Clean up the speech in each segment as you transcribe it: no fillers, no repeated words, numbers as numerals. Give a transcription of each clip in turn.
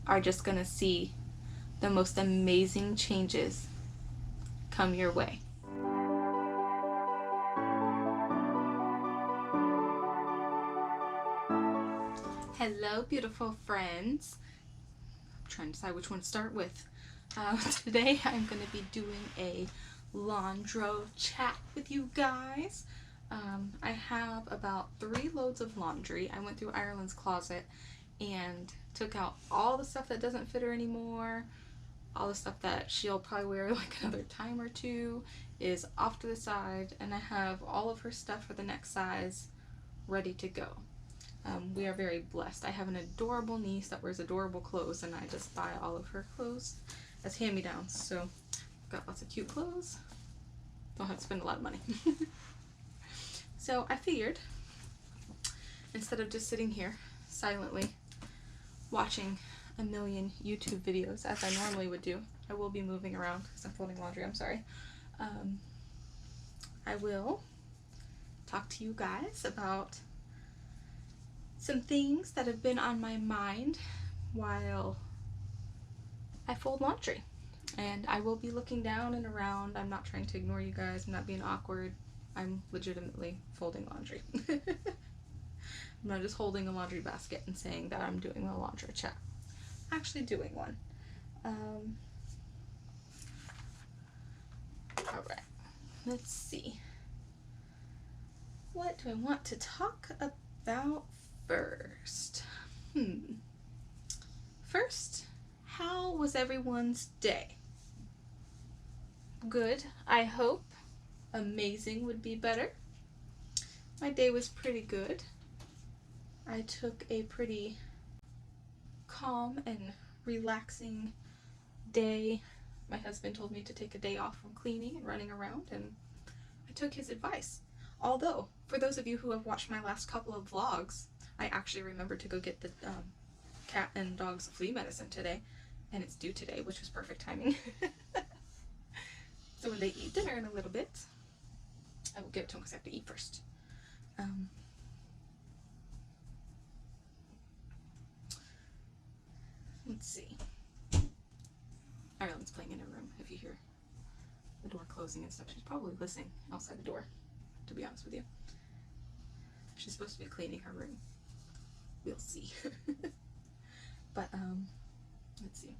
are just gonna see the most amazing changes come your way. Hello, beautiful friends. I'm trying to decide which one to start with. Today I'm going to be doing a Laundro chat with you guys. I have about 3 loads of laundry. I went through Ireland's closet and took out all the stuff that doesn't fit her anymore. All the stuff that she'll probably wear like another time or two is off to the side, and I have all of her stuff for the next size ready to go. We are very blessed. I have an adorable niece that wears adorable clothes, and I just buy all of her clothes as hand-me-downs. So I've got lots of cute clothes. Don't have to spend a lot of money. So I figured, instead of just sitting here silently watching a million YouTube videos as I normally would do, I will be moving around because I'm folding laundry, I'm sorry. I will talk to you guys about some things that have been on my mind while I fold laundry. And I will be looking down and around. I'm not trying to ignore you guys. I'm not being awkward. I'm legitimately folding laundry. I'm not just holding a laundry basket and saying that I'm doing a Laundro chat. I'm actually doing one. Alright, let's see. What do I want to talk about first? First, how was everyone's day? Good, I hope. Amazing would be better. My day was pretty good. I took a pretty calm and relaxing day. My husband told me to take a day off from cleaning and running around, and I took his advice. Although, for those of you who have watched my last couple of vlogs, I actually remembered to go get the cat and dog's flea medicine today, and it's due today, which was perfect timing. So when they eat dinner in a little bit, I will give it to them because I have to eat first. Let's see. Ireland's playing in her room. If you hear the door closing and stuff, she's probably listening outside the door, to be honest with you. She's supposed to be cleaning her room. We'll see. But, let's see.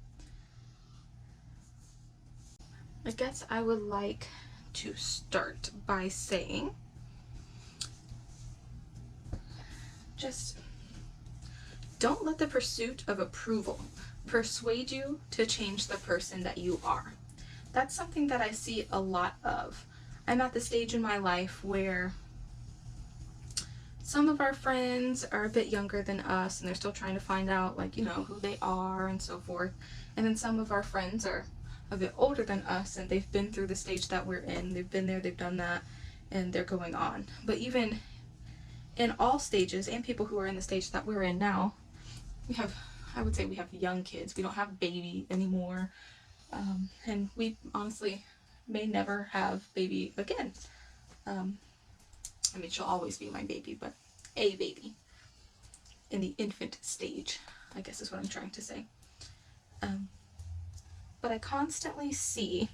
I guess I would like to start by saying, just don't let the pursuit of approval persuade you to change the person that you are. That's something that I see a lot of. I'm at the stage in my life where some of our friends are a bit younger than us and they're still trying to find out, like, you know, who they are and so forth. And then some of our friends are a bit older than us and they've been through the stage that we're in. They've been there, they've done that, and they're going on. But even in all stages, and people who are in the stage that we're in now, we have, I would say we have young kids. We don't have baby anymore. And we honestly may never have baby again. I mean, she'll always be my baby, but a baby in the infant stage, I guess is what I'm trying to say. But I constantly see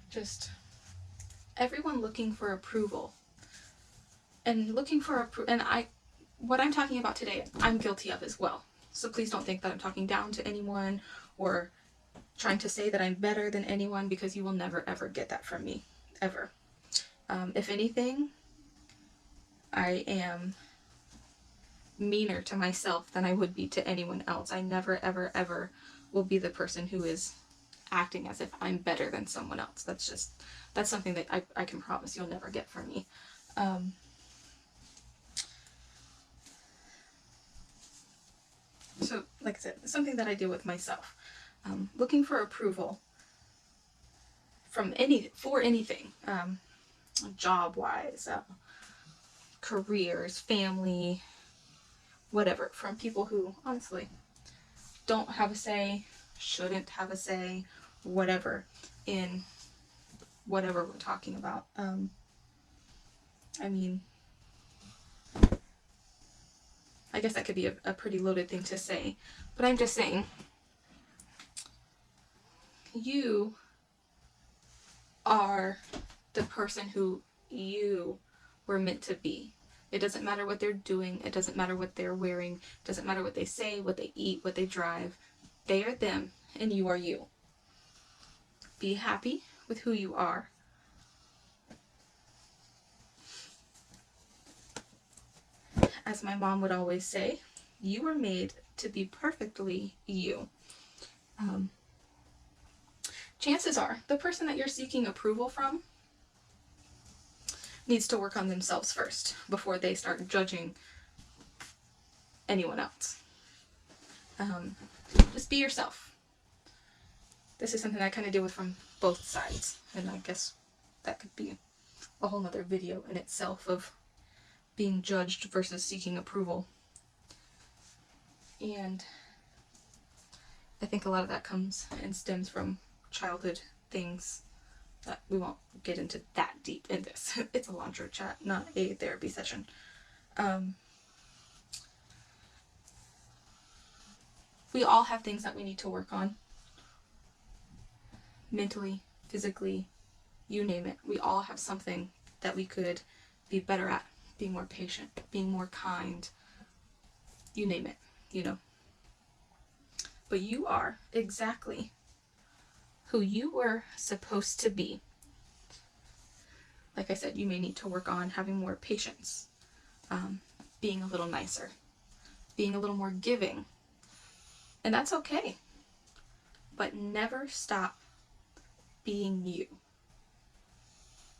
just everyone looking for approval and looking for what I'm talking about today, I'm guilty of as well. So please don't think that I'm talking down to anyone or trying to say that I'm better than anyone, because you will never ever get that from me, ever. If anything, I am meaner to myself than I would be to anyone else. I never ever ever will be the person who is acting as if I'm better than someone else. That's something that I can promise you'll never get from me. So, like I said, it's something that I deal with myself. Looking for approval from anything, job-wise, careers, family, whatever, from people who honestly don't have a say, shouldn't have a say, whatever, in whatever we're talking about. I mean, I guess that could be a pretty loaded thing to say, but I'm just saying, you are the person who you were meant to be. It doesn't matter what they're doing. It doesn't matter what they're wearing. It doesn't matter what they say, what they eat, what they drive. They are them, and you are you. Be happy with who you are. As my mom would always say, you were made to be perfectly you. Chances are the person that you're seeking approval from needs to work on themselves first before they start judging anyone else. Just be yourself. This is something I kind of deal with from both sides, and I guess that could be a whole nother video in itself of being judged versus seeking approval. And I think a lot of that comes and stems from childhood things that we won't get into that deep in this. It's a laundro chat, not a therapy session. We all have things that we need to work on. Mentally, physically, you name it. We all have something that we could be better at. Being more patient, being more kind. You name it, you know. But you are exactly who you were supposed to be. Like I said, you may need to work on having more patience, being a little nicer, being a little more giving. And that's okay. But never stop being you.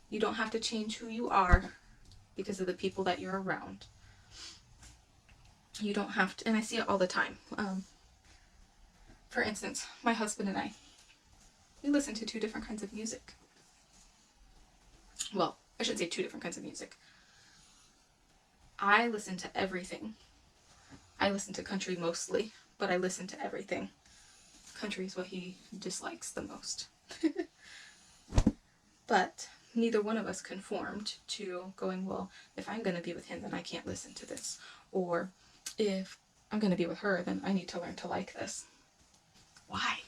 You don't have to change who you are because of the people that you're around. You don't have to, and I see it all the time. For instance, my husband and I, we listen to two different kinds of music. Well, I shouldn't say two different kinds of music. I listen to everything. I listen to country mostly, but I listen to everything. Country is what he dislikes the most. But neither one of us conformed to going, well, if I'm going to be with him, then I can't listen to this. Or if I'm going to be with her, then I need to learn to like this. Why?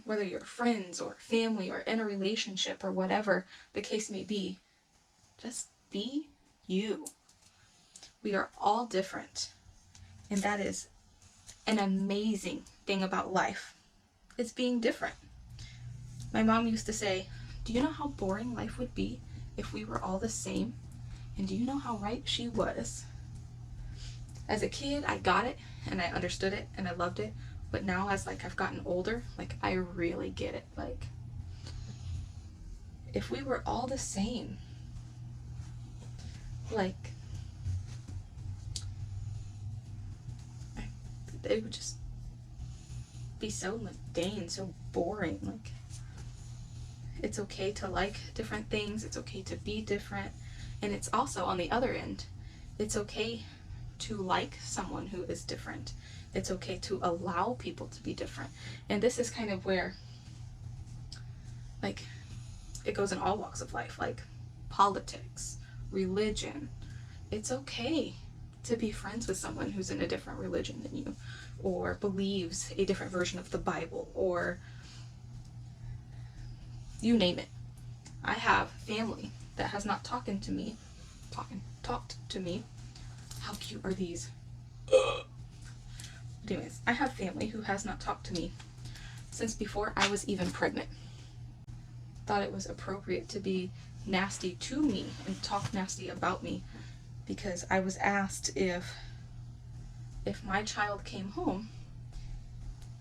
Whether you're friends or family or in a relationship or whatever the case may be, just be you. We are all different. And that is an amazing thing about life. It's being different. My mom used to say, do you know how boring life would be if we were all the same? And do you know how right she was? As a kid, I got it and I understood it and I loved it. But now as I've gotten older, I really get it. If we were all the same, it would just be so mundane, so boring. It's okay to like different things. It's okay to be different. And it's also, on the other end, it's okay to like someone who is different. It's okay to allow people to be different. And this is kind of where, it goes in all walks of life, politics, religion. It's okay to be friends with someone who's in a different religion than you, or believes a different version of the Bible, or you name it. I have family that has not talked to me. How cute are these? But anyways, I have family who has not talked to me since before I was even pregnant. Thought it was appropriate to be nasty to me and talk nasty about me because I was asked if my child came home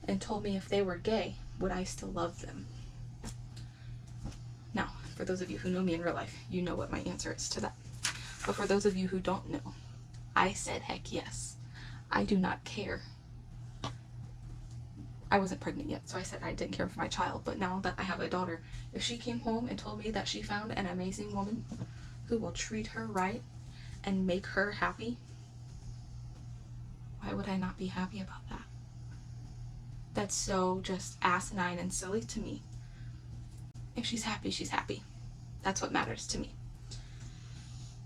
and told me if they were gay, would I still love them? Now, for those of you who know me in real life, you know what my answer is to that. But for those of you who don't know, I said heck yes. I do not care. I wasn't pregnant yet, so I said I didn't care for my child. But now that I have a daughter, if she came home and told me that she found an amazing woman who will treat her right and make her happy, why would I not be happy about that? That's so just asinine and silly to me. If she's happy, she's happy. That's what matters to me.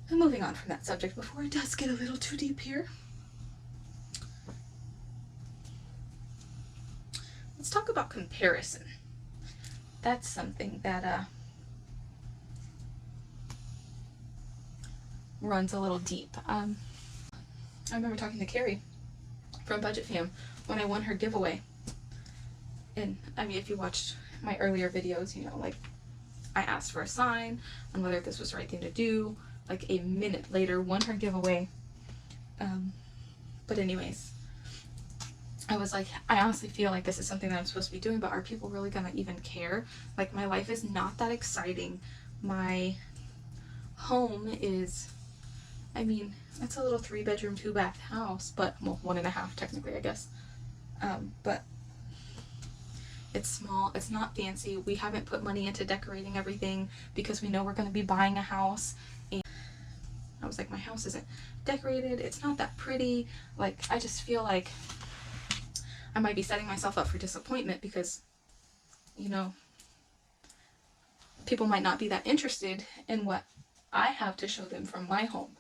And moving on from that subject before it does get a little too deep here. Let's talk about comparison. That's something that runs a little deep. I remember talking to Carrie from Budget Fam when I won her giveaway. And I mean, if you watched my earlier videos, you know, like I asked for a sign on whether this was the right thing to do. Like a minute later, won her giveaway. But anyways, I was like, I honestly feel like this is something that I'm supposed to be doing, but are people really gonna even care? Like, my life is not that exciting. My home is, I mean, it's a little 3-bedroom, 2-bath house, but, well, 1.5 technically, I guess. But it's small, it's not fancy. We haven't put money into decorating everything because we know we're gonna be buying a house. And I was like, my house isn't decorated, it's not that pretty. Like, I just feel like I might be setting myself up for disappointment because, you know, people might not be that interested in what I have to show them from my home.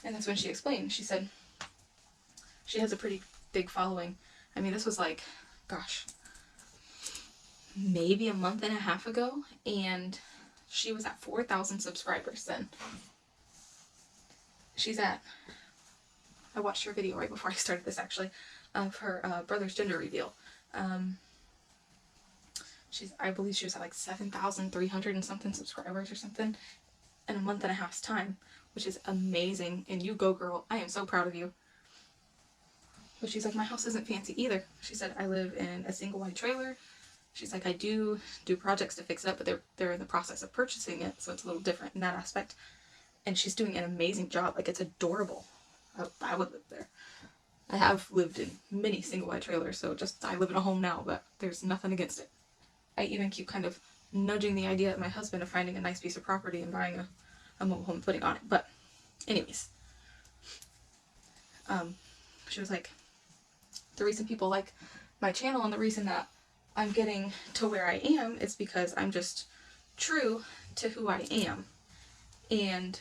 And that's when she explained. She said she has a pretty big following. I mean, this was like, gosh, maybe a month and a half ago, and she was at 4,000 subscribers then. She's at, I watched her video right before I started this actually, of her brother's gender reveal. I believe she was at like 7,300 and something subscribers or something in a month and a half's time, which is amazing. And you go, girl. I am so proud of you. But she's like, my house isn't fancy either. She said, I live in a single wide trailer. She's like, I do projects to fix it up, but they're in the process of purchasing it, so it's a little different in that aspect. And she's doing an amazing job. Like, it's adorable. I would live there. I have lived in many single wide trailers, so I live in a home now, but there's nothing against it. I even keep kind of nudging the idea of my husband of finding a nice piece of property and buying a mobile home and putting on it. But anyways, she was like, the reason people like my channel and the reason that I'm getting to where I am is because I'm just true to who I am. And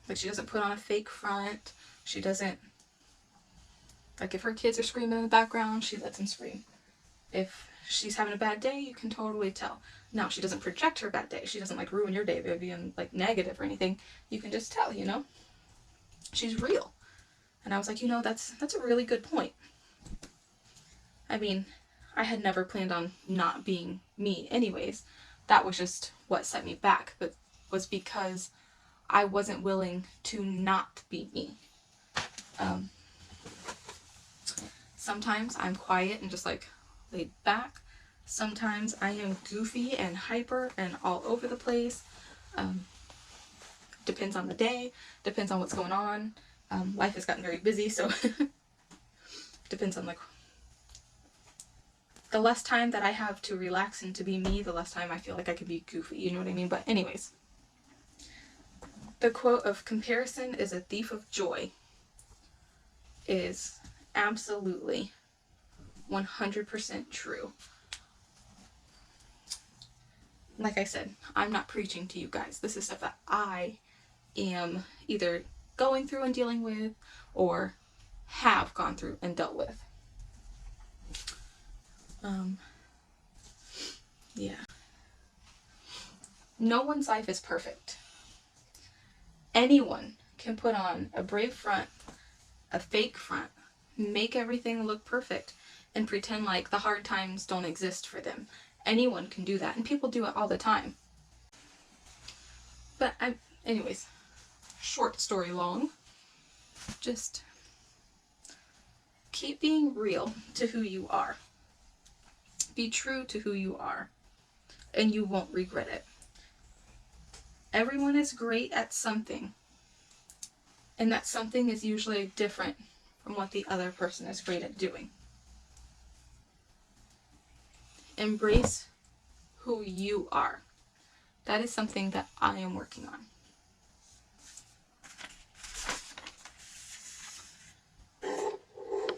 like, she doesn't put on a fake front. She doesn't, like, if her kids are screaming in the background, she lets them scream. If she's having a bad day, you can totally tell. Now, she doesn't project her bad day. She doesn't, like, ruin your day by being, like, negative or anything. You can just tell, you know? She's real. And I was like, you know, that's a really good point. I mean, I had never planned on not being me anyways. That was just what set me back, but was because I wasn't willing to not be me. Sometimes I'm quiet and just like laid back. Sometimes I am goofy and hyper and all over the place. Depends on the day, depends on what's going on. Life has gotten very busy, so depends on, like, the less time that I have to relax and to be me, the less time I feel like I could be goofy, you know what I mean? But anyways, the quote of comparison is a thief of joy is absolutely 100% true. Like I said, I'm not preaching to you guys. This is stuff that I am either going through and dealing with or have gone through and dealt with. Yeah. No one's life is perfect. Anyone can put on a brave front, a fake front, make everything look perfect, and pretend like the hard times don't exist for them. Anyone can do that, and people do it all the time. But anyways, short story long, just keep being real to who you are. Be true to who you are, and you won't regret it. Everyone is great at something, and that something is usually different from what the other person is great at doing. Embrace who you are. That is something that I am working on.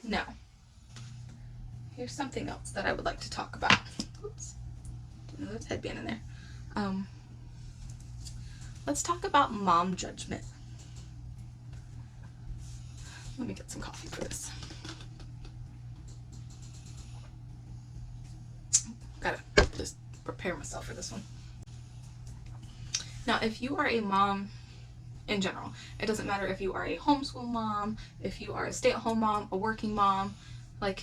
Now, here's something else that I would like to talk about. Oops. Didn't know there's a headband in there. let's talk about mom judgment. Let me get some coffee for this. Gotta just prepare myself for this one. Now, if you are a mom in general, it doesn't matter if you are a homeschool mom, if you are a stay-at-home mom, a working mom, like,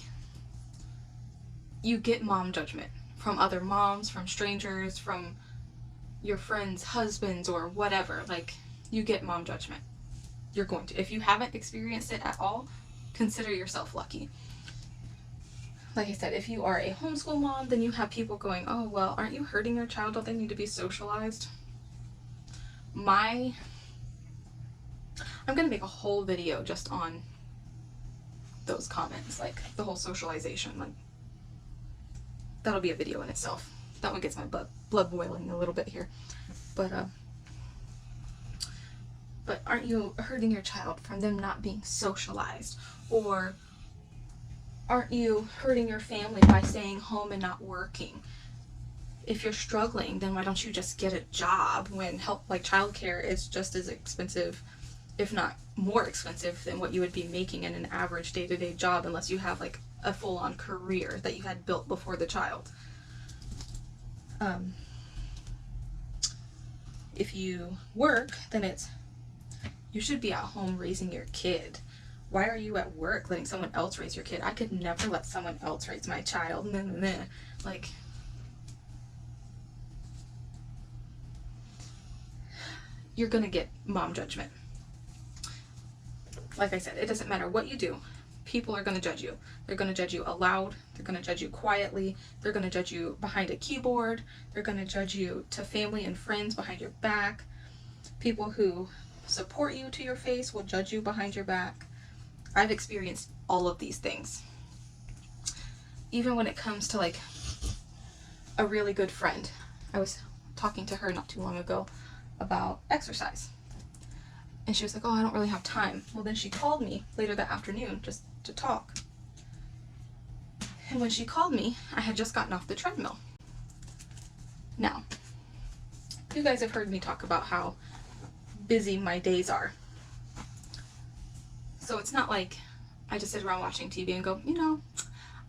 you get mom judgment from other moms, from strangers, from your friends' husbands, or whatever. Like, you get mom judgment. You're going to. If you haven't experienced it at all, consider yourself lucky. Like I said, if you are a homeschool mom, then you have people going, oh, well, aren't you hurting your child? Don't they need to be socialized? I'm going to make a whole video just on those comments, like the whole socialization. Like, that'll be a video in itself. That one gets my blood boiling a little bit here. But aren't you hurting your child from them not being socialized? Or aren't you hurting your family by staying home and not working? If you're struggling, then why don't you just get a job when help, like childcare, is just as expensive, if not more expensive, than what you would be making in an average day-to-day job, unless you have like a full-on career that you had built before the child. If you work, then you should be at home raising your kid. Why are you at work letting someone else raise your kid? I could never let someone else raise my child. Like, you're gonna get mom judgment. Like I said, it doesn't matter what you do. People are gonna judge you. They're gonna judge you aloud. They're gonna judge you quietly. They're gonna judge you behind a keyboard. They're gonna judge you to family and friends behind your back. People who support you to your face will judge you behind your back. I've experienced all of these things. Even when it comes to like a really good friend. I was talking to her not too long ago about exercise. And she was like, oh, I don't really have time. Well, then she called me later that afternoon just to talk. And when she called me, I had just gotten off the treadmill. Now, you guys have heard me talk about how busy my days are. So it's not like I just sit around watching TV and go, you know,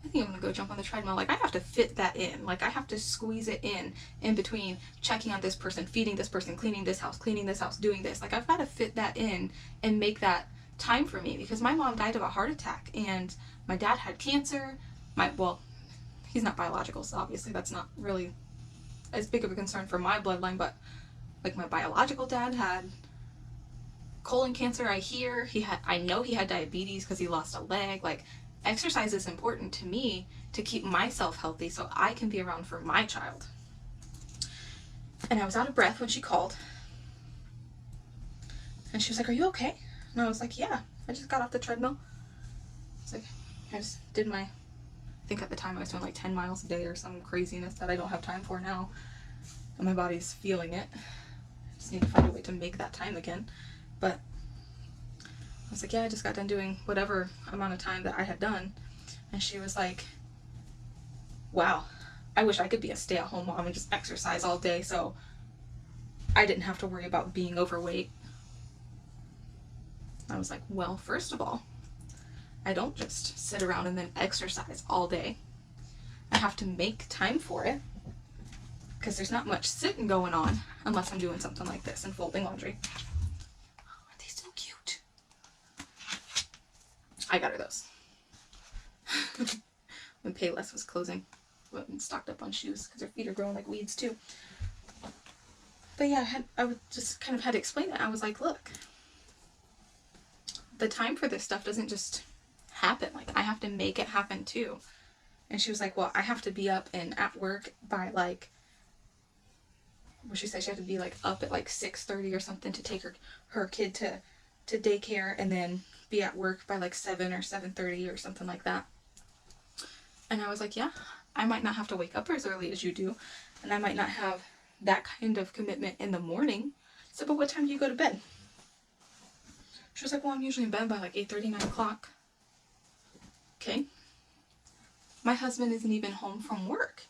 I think I'm gonna go jump on the treadmill. Like, I have to fit that in. Like, I have to squeeze it in between checking on this person, feeding this person, cleaning this house, doing this. Like, I've got to fit that in and make that time for me, because my mom died of a heart attack and my dad had cancer. Well, he's not biological, so obviously that's not really as big of a concern for my bloodline, but like my biological dad had colon cancer. I know he had diabetes because he lost a leg. Like, exercise is important to me to keep myself healthy so I can be around for my child. And I was out of breath when she called. And she was like, are you okay? And I was like, yeah, I just got off the treadmill. It's like, I just did I think at the time I was doing like 10 miles a day or some craziness that I don't have time for now. And my body's feeling it. I just need to find a way to make that time again. But I was like, yeah, I just got done doing whatever amount of time that I had done. And she was like, wow, I wish I could be a stay-at-home mom and just exercise all day so I didn't have to worry about being overweight. I was like, well, first of all, I don't just sit around and then exercise all day. I have to make time for it, because there's not much sitting going on unless I'm doing something like this and folding laundry. Aren't they so cute? I got her those. When Payless was closing, went and stocked up on shoes because her feet are growing like weeds too. But yeah, I just kind of had to explain it. I was like, look, the time for this stuff doesn't just happen. Like, I have to make it happen too. And she was like, well, I have to be up and at work by like, what she said, she had to be like up at like 6:30 or something to take her kid to daycare, and then be at work by like 7 or 7:30 or something like that. And I was like, yeah, I might not have to wake up as early as you do, and I might not have that kind of commitment in the morning. So, but what time do you go to bed? She was like, well, I'm usually in bed by like 8:30, 9 o'clock. Okay. My husband isn't even home from work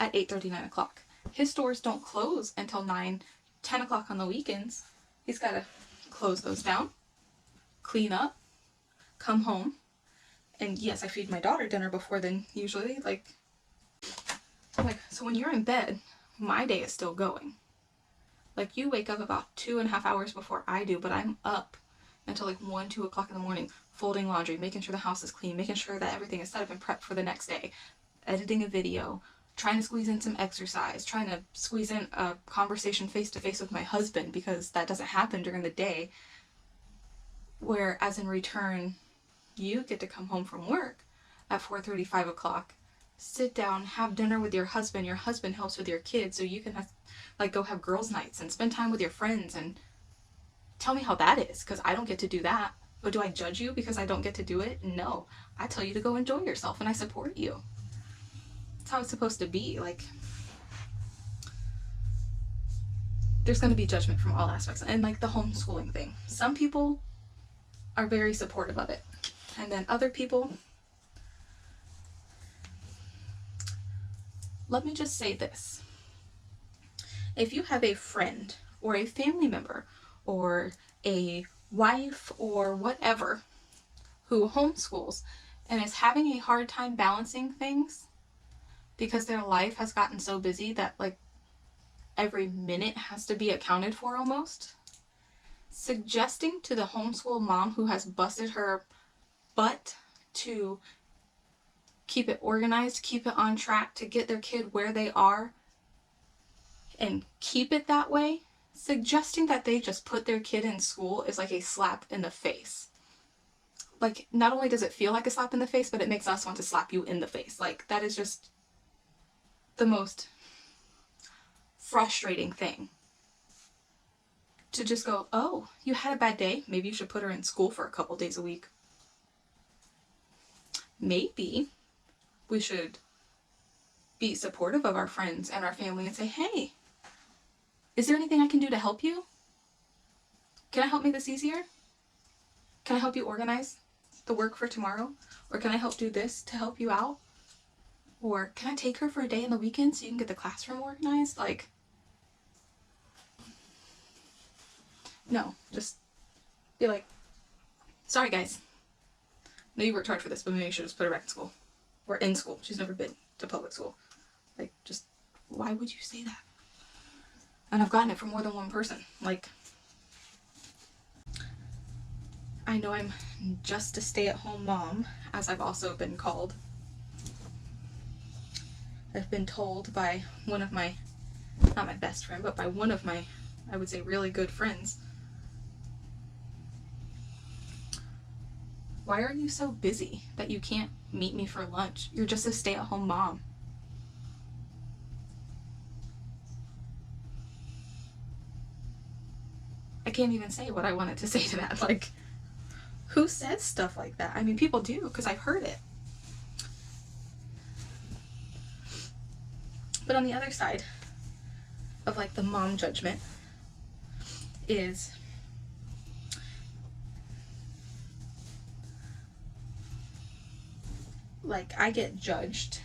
at 8:30, 9 o'clock. His stores don't close until 9, 10 o'clock on the weekends, he's got to close those down, clean up, come home. And yes, I feed my daughter dinner before then, usually. So when you're in bed, my day is still going. Like, you wake up about 2.5 hours before I do, but I'm up until like 1, 2 o'clock in the morning, folding laundry, making sure the house is clean, making sure that everything is set up and prepped for the next day, editing a video, trying to squeeze in some exercise, trying to squeeze in a conversation face-to-face with my husband, because that doesn't happen during the day. Whereas in return, you get to come home from work at 4:30, 5 o'clock, sit down, have dinner with your husband. Your husband helps with your kids, so you can go have girls' nights and spend time with your friends. And tell me how that is, because I don't get to do that. But do I judge you because I don't get to do it? No. I tell you to go enjoy yourself, and I support you. That's how it's supposed to be. Like, there's going to be judgment from all aspects. And like the homeschooling thing, some people are very supportive of it, and then other people, let me just say this. If you have a friend or a family member or a wife or whatever who homeschools and is having a hard time balancing things because their life has gotten so busy that like every minute has to be accounted for almost, suggesting to the homeschool mom who has busted her butt to keep it organized, keep it on track, to get their kid where they are and keep it that way, suggesting that they just put their kid in school is like a slap in the face. Like, not only does it feel like a slap in the face, but it makes us want to slap you in the face. Like, that is just the most frustrating thing. To just go, oh, you had a bad day, maybe you should put her in school for a couple days a week. Maybe we should be supportive of our friends and our family and say, hey, is there anything I can do to help you? Can I help make this easier? Can I help you organize the work for tomorrow? Or can I help do this to help you out? Or can I take her for a day in the weekend so you can get the classroom organized? Like, no, just be like, sorry guys, I know you worked hard for this, but maybe you should just put her back in school. Or in school. She's never been to public school. Like, just, why would you say that? And I've gotten it from more than one person. Like, I know I'm just a stay-at-home mom, as I've also been called. I've been told by one of my, not my best friend, but by one of my, I would say, really good friends, why are you so busy that you can't meet me for lunch? You're just a stay-at-home mom. I can't even say what I wanted to say to that. Like, who says stuff like that? I mean, people do, because I've heard it. But on the other side of like the mom judgment is like, I get judged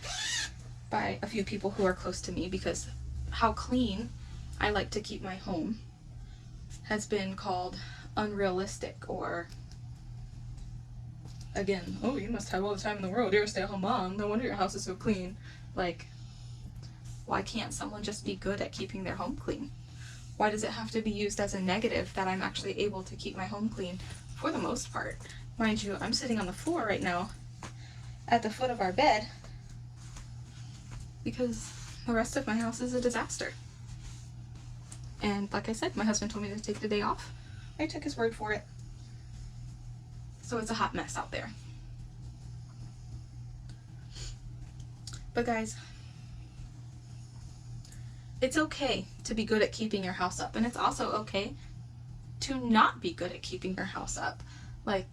by a few people who are close to me because how clean I like to keep my home has been called unrealistic, or again, oh, you must have all the time in the world, you're a stay-at-home mom, no wonder your house is so clean. Like, why can't someone just be good at keeping their home clean? Why does it have to be used as a negative that I'm actually able to keep my home clean for the most part? Mind you, I'm sitting on the floor right now at the foot of our bed because the rest of my house is a disaster. And like I said, my husband told me to take the day off. I took his word for it. So it's a hot mess out there. But guys, it's okay to be good at keeping your house up, and it's also okay to not be good at keeping your house up. Like,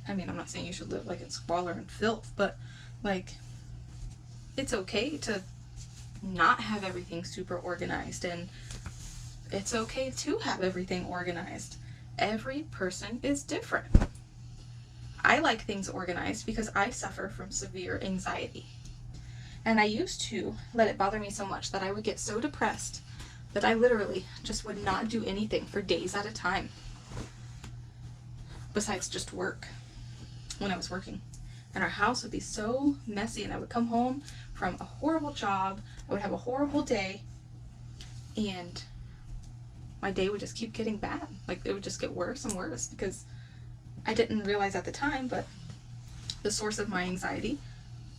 I mean, I'm not saying you should live like in squalor and filth, but like, it's okay to not have everything super organized, and it's okay to have everything organized. Every person is different. I like things organized because I suffer from severe anxiety. And I used to let it bother me so much that I would get so depressed that I literally just would not do anything for days at a time besides just work when I was working. And our house would be so messy, and I would come home from a horrible job, I would have a horrible day, and my day would just keep getting bad. Like, it would just get worse and worse because I didn't realize at the time, but the source of my anxiety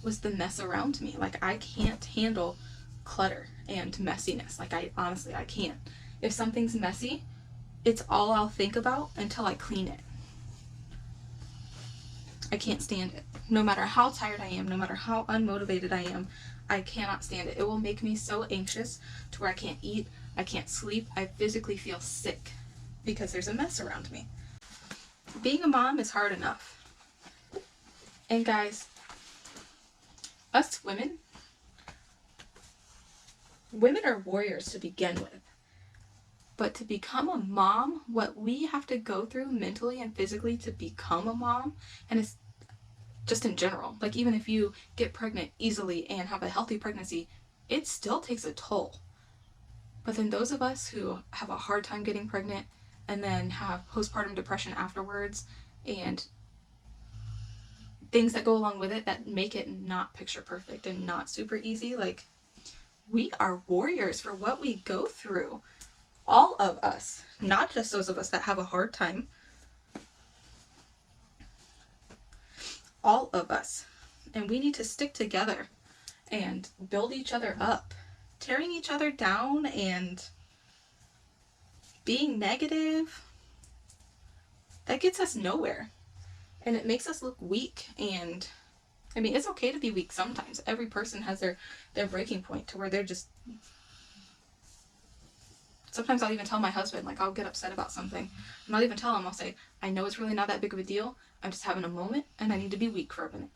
was the mess around me. Like, I can't handle clutter and messiness. Like, I can't. If something's messy, it's all I'll think about until I clean it. I can't stand it. No matter how tired I am, no matter how unmotivated I am, I cannot stand it. It will make me so anxious to where I can't eat, I can't sleep, I physically feel sick because there's a mess around me. Being a mom is hard enough. And guys, us women are warriors to begin with. But to become a mom, what we have to go through mentally and physically to become a mom, and it's just in general, like even if you get pregnant easily and have a healthy pregnancy, it still takes a toll. But then those of us who have a hard time getting pregnant and then have postpartum depression afterwards and things that go along with it that make it not picture perfect and not super easy, like, we are warriors for what we go through. All of us, not just those of us that have a hard time. All of us. And we need to stick together and build each other up. Tearing each other down and being negative, that gets us nowhere. And it makes us look weak. And I mean, it's okay to be weak sometimes. Every person has their breaking point to where they're just... Sometimes I'll even tell my husband, like, I'll get upset about something, and I'll even tell him, I'll say, I know it's really not that big of a deal, I'm just having a moment, and I need to be weak for a minute.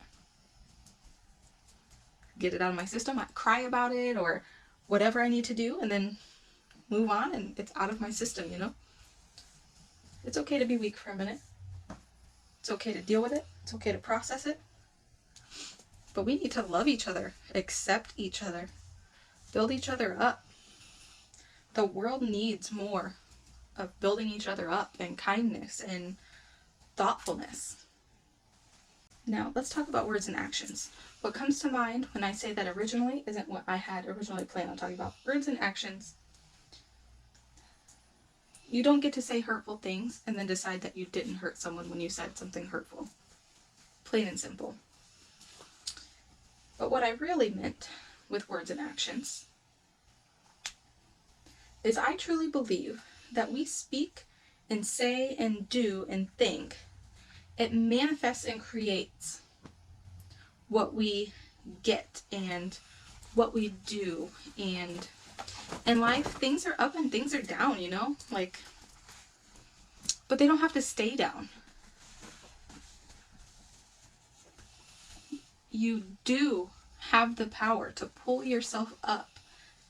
Get it out of my system, I cry about it, or whatever I need to do, and then move on, and it's out of my system, you know? It's okay to be weak for a minute. It's okay to deal with it. It's okay to process it. But we need to love each other, accept each other, build each other up. The world needs more of building each other up and kindness and thoughtfulness. Now, let's talk about words and actions. What comes to mind when I say that originally isn't what I had originally planned on talking about. Words and actions. You don't get to say hurtful things and then decide that you didn't hurt someone when you said something hurtful. Plain and simple. But what I really meant with words and actions is I truly believe that we speak and say and do and think. It manifests and creates what we get and what we do. And in life, things are up and things are down, you know? Like, but they don't have to stay down. You do have the power to pull yourself up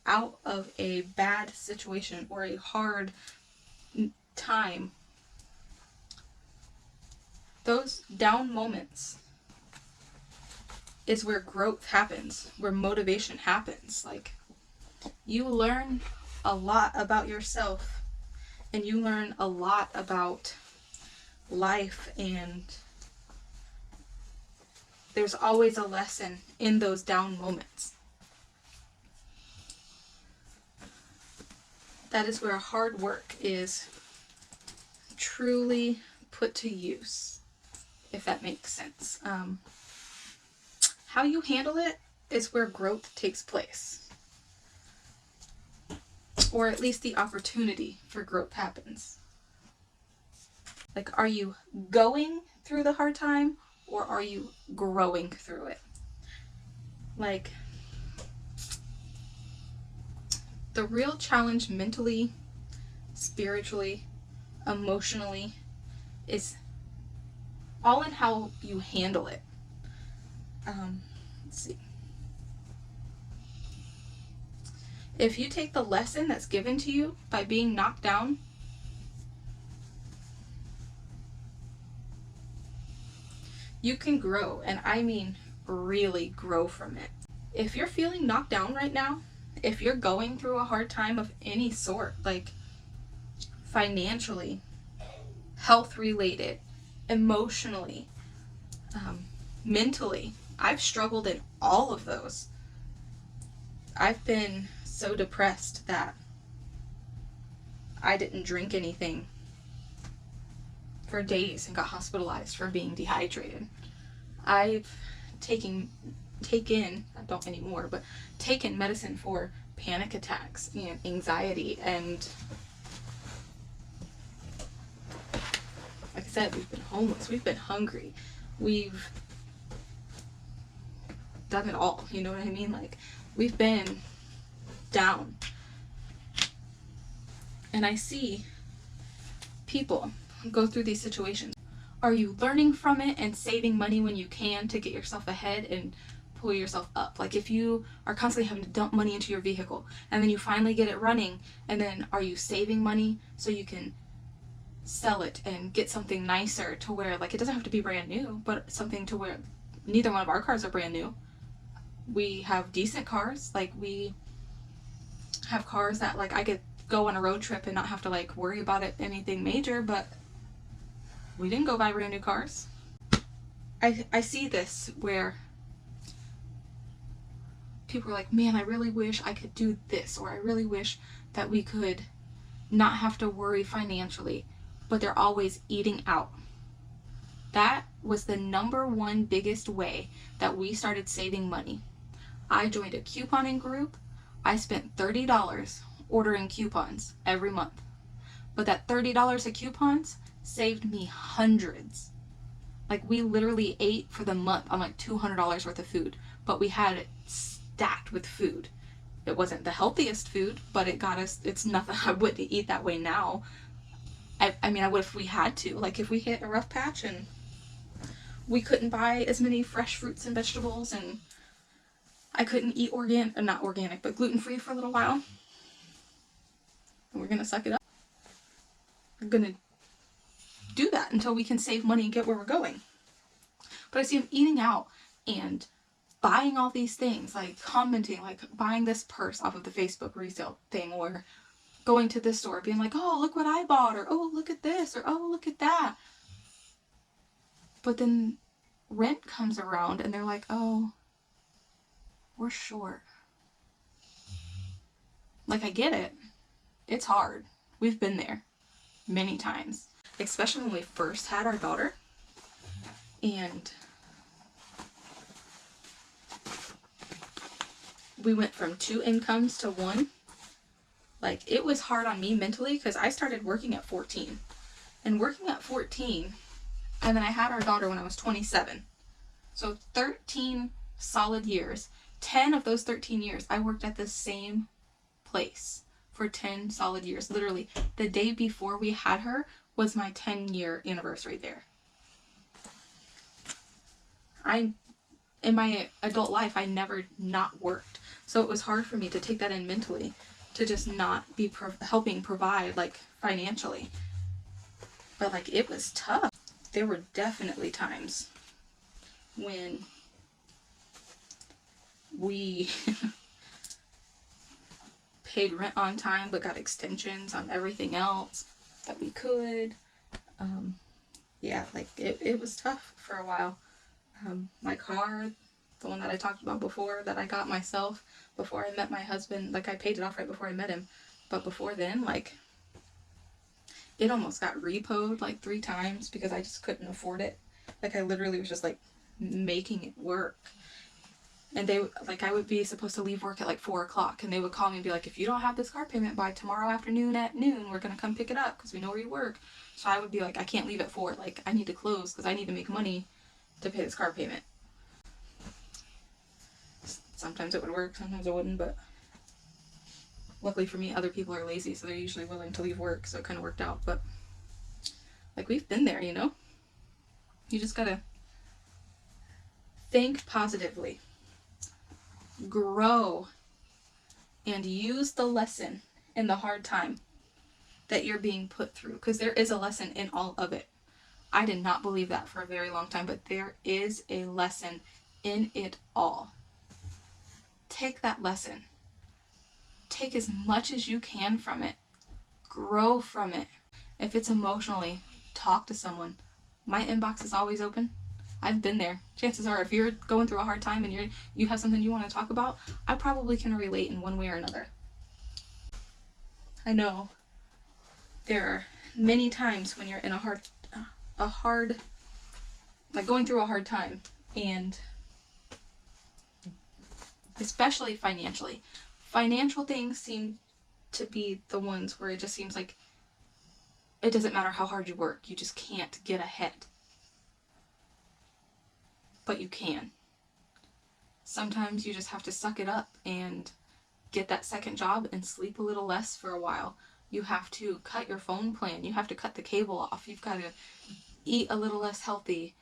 out of a bad situation or a hard time. Those down moments is where growth happens, where motivation happens. Like, you learn a lot about yourself and you learn a lot about life, and there's always a lesson in those down moments. That is where hard work is truly put to use, if that makes sense. How you handle it is where growth takes place. Or at least the opportunity for growth happens. Like, are you going through the hard time or are you growing through it? Like, the real challenge mentally, spiritually, emotionally is all in how you handle it. Let's see. If you take the lesson that's given to you by being knocked down, you can grow, and I mean really grow from it. If you're feeling knocked down right now if you're going through a hard time of any sort, like financially, health related, emotionally, mentally, I've struggled in all of those. I've been so depressed that I didn't drink anything for days and got hospitalized for being dehydrated. I've taken, I don't anymore, but taken medicine for panic attacks and anxiety, and like I said, we've been homeless, we've been hungry, we've done it all, you know what I mean? Like, we've been down. And I see people go through these situations. Are you learning from it and saving money when you can to get yourself ahead and pull yourself up? Like, if you are constantly having to dump money into your vehicle and then you finally get it running, and then are you saving money so you can sell it and get something nicer to where, like, it doesn't have to be brand new, but something to where neither one of our cars are brand new. We have decent cars. Like, we have cars that, like, I could go on a road trip and not have to, like, worry about it, anything major, but we didn't go buy brand new cars. I see this where people are like, man, I really wish I could do this, or I really wish that we could not have to worry financially, but they're always eating out. That was the number one biggest way that we started saving money. I joined a couponing group. I spent $30 ordering coupons every month. But that $30 of coupons saved me hundreds. Like, we literally ate for the month on like $200 worth of food, but we had it stacked with food. It wasn't the healthiest food, but it got us, it's nothing. I wouldn't eat that way now. I mean, I would if we had to. Like, if we hit a rough patch and we couldn't buy as many fresh fruits and vegetables, and I couldn't eat not organic, but gluten-free for a little while, and we're gonna suck it up. We're gonna do that until we can save money and get where we're going. But I see them eating out and buying all these things, like commenting, like buying this purse off of the Facebook resale thing, or going to this store being like, oh, look what I bought, or oh, look at this, or oh, look at that. But then rent comes around and they're like, oh, we're short. Like, I get it. It's hard. We've been there many times, especially when we first had our daughter, and we went from 2 incomes to 1. Like, it was hard on me mentally because I started working at 14. And working at 14, and then I had our daughter when I was 27. So 13 solid years. 10 of those 13 years, I worked at the same place for 10 solid years. Literally, the day before we had her was my 10-year anniversary there. In my adult life, I never not worked. So it was hard for me to take that in mentally, to just not be helping provide, like, financially. But, like, it was tough. There were definitely times when we paid rent on time but got extensions on everything else that we could. Yeah, like, it was tough for a while. My car, the one that I talked about before, that I got myself before I met my husband, like, I paid it off right before I met him. But before then, like, it almost got repoed like 3 times because I just couldn't afford it. Like, I literally was just, like, making it work. And they, like, I would be supposed to leave work at like 4 o'clock, and they would call me and be like, if you don't have this car payment by tomorrow afternoon at noon, we're going to come pick it up because we know where you work. So I would be like, I can't leave at 4. Like, I need to close because I need to make money to pay this car payment. Sometimes it would work, sometimes it wouldn't, but luckily for me, other people are lazy, so they're usually willing to leave work, so it kind of worked out. But, like, we've been there, you know? You just gotta think positively, grow, and use the lesson in the hard time that you're being put through, because there is a lesson in all of it. I did not believe that for a very long time, but there is a lesson in it all. Take that lesson. take as much as you can from it. Grow from it. If it's emotionally, talk to someone. My inbox is always open. I've been there. Chances are, if you're going through a hard time and you have something you want to talk about, I probably can relate in one way or another. I know there are many times when you're in like going through a hard time, and especially financially. Financial things seem to be the ones where it just seems like it doesn't matter how hard you work, you just can't get ahead. But you can. Sometimes you just have to suck it up and get that second job and sleep a little less for a while. You have to cut your phone plan. You have to cut the cable off. You've got to eat a little less healthy.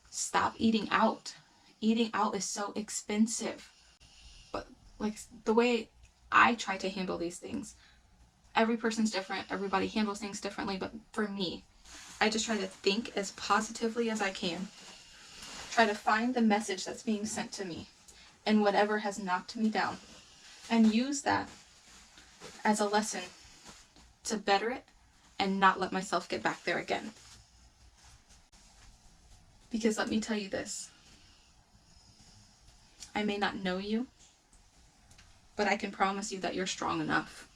Stop eating out. Eating out is so expensive. But like the way I try to handle these things, every person's different. Everybody handles things differently. But for me, I just try to think as positively as I can. Try to find the message that's being sent to me and whatever has knocked me down, and use that as a lesson to better it and not let myself get back there again. Because let me tell you this, I may not know you, but I can promise you that you're strong enough.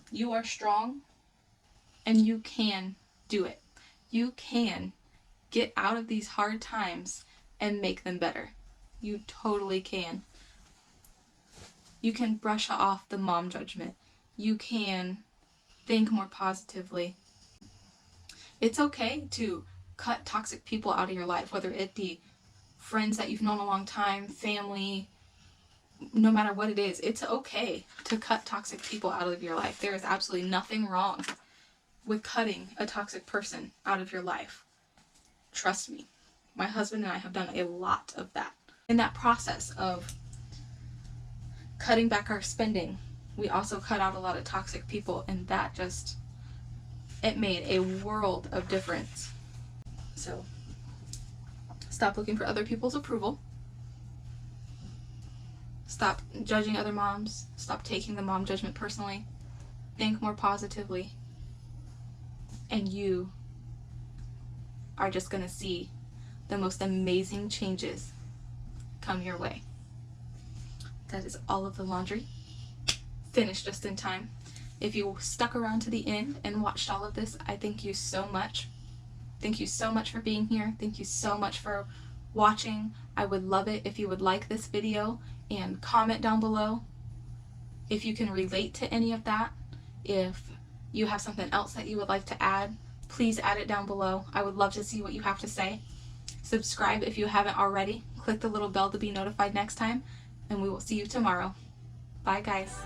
You are strong, and you can do it. You can get out of these hard times and make them better. You totally can. You can brush off the mom judgment. You can think more positively. It's okay to cut toxic people out of your life, whether it be friends that you've known a long time, family, no matter what it is. It's okay to cut toxic people out of your life. There is absolutely nothing wrong with cutting a toxic person out of your life. Trust me, my husband and I have done a lot of that. In that process of cutting back our spending, we also cut out a lot of toxic people, and that just, it made a world of difference. So, stop looking for other people's approval. Stop judging other moms. Stop taking the mom judgment personally. Think more positively. And you are just going to see the most amazing changes come your way. That is all of the laundry. Finished just in time. If you stuck around to the end and watched all of this, I thank you so much. Thank you so much for being here. Thank you so much for watching. I would love it if you would like this video and comment down below if you can relate to any of that. If you have something else that you would like to add, please add it down below. I would love to see what you have to say. Subscribe if you haven't already. Click the little bell to be notified next time, and we will see you tomorrow. Bye, guys.